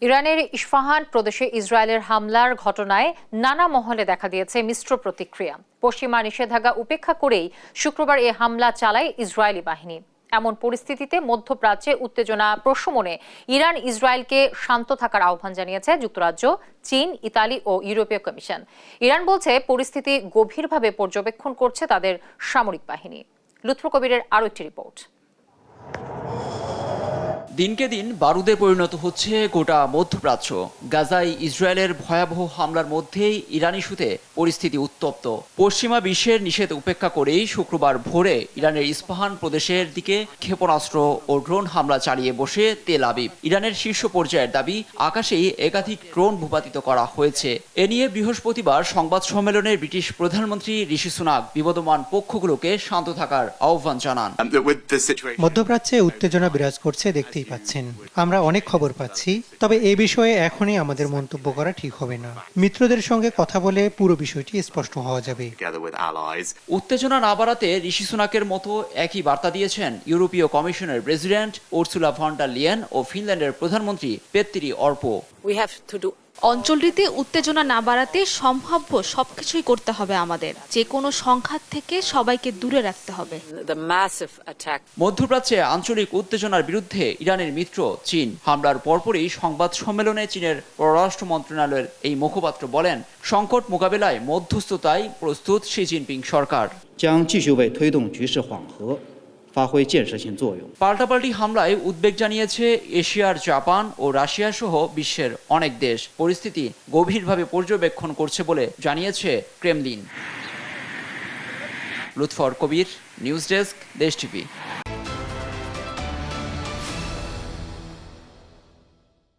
ইরানের ইস্পাহান প্রদেশে ইসরায়েলের হামলার ঘটনায় নানা মহলে দেখা দিয়েছে মিশ্র প্রতিক্রিয়া। পশ্চিমা নিষেধাজ্ঞা উপেক্ষা করেই শুক্রবার এ হামলা চালায় ইসরায়েলি বাহিনী। এমন পরিস্থিতিতে মধ্যপ্রাচ্যে উত্তেজনা প্রশমনে ইরান ইসরায়েলকে শান্ত থাকার আহ্বান জানিয়েছে যুক্তরাজ্য, চীন, ইতালি ও ইউরোপীয় কমিশন। ইরান বলছে পরিস্থিতি গভীরভাবে পর্যবেক্ষণ করছে তাদের সামরিক বাহিনী। লুৎফর কবিরের আরও একটি রিপোর্ট। দিনকে দিন বারুদে পরিণত হচ্ছে গোটা মধ্যপ্রাচ্য। গাজায় ইসরায়েলের ভয়াবহ হামলার মধ্যেই ইরান ইস্যুতে পরিস্থিতি উত্তপ্ত। পশ্চিমা বিশ্বের নিষেধ উপেক্ষা করেই শুক্রবার ভোরে ইরানের ইস্পাহান প্রদেশের দিকে ক্ষেপণাস্ত্র ও ড্রোন হামলা চালিয়ে বসে তেল আবিব। ইরানের শীর্ষ পর্যায়ের দাবি, আকাশেই একাধিক ড্রোন ভূপাতিত করা হয়েছে। এ নিয়ে বৃহস্পতিবার সংবাদ সম্মেলনে ব্রিটিশ প্রধানমন্ত্রী ঋষি সুনাক বিবদমান পক্ষগুলোকে শান্ত থাকার আহ্বান জানান। মধ্যপ্রাচ্যে উত্তেজনা বিরাজ করছে দেখতেই পাচ্ছেন। আমরা অনেক খবর পাচ্ছি, তবে এ বিষয়ে এখনই আমাদের মন্তব্য করা ঠিক হবে না। মিত্রদের সঙ্গে কথা বলে পুরো বিষয়টি স্পষ্ট হওয়া যাবে। উত্তেজনা না বাড়াতে ঋষি সুনাকের মতো একই বার্তা দিয়েছেন ইউরোপীয় কমিশনের president Ursula von der Leyen ও ফিনল্যান্ডের প্রধানমন্ত্রী পেত্তিরি অর্পো। অঞ্চলটিতে উত্তেজনা না বাড়াতে সম্ভাব্য সবকিছুই করতে হবে আমাদের। যে কোনো সংঘাত থেকে সবাইকে দূরে রাখতে হবে। মধ্যপ্রাচ্যে আঞ্চলিক উত্তেজনার বিরুদ্ধে ইরানের মিত্র চীন। হামলার পরপরই সংবাদ সম্মেলনে চীনের পররাষ্ট্র মন্ত্রণালয়ের এই মুখপাত্র বলেন, সংকট মোকাবেলায় মধ্যস্থতায় প্রস্তুত শি জিনপিং সরকার। পাল্টাপাল্টি হামলায় উদ্বেগ জানিয়েছে এশিয়ার জাপান ও রাশিয়া সহ বিশ্বের অনেক দেশ। পরিস্থিতি গভীরভাবে পর্যবেক্ষণ করছে বলে জানিয়েছে ক্রেমলিন। লুৎফর কবির, নিউজ ডেস্ক, দেশ টিভি।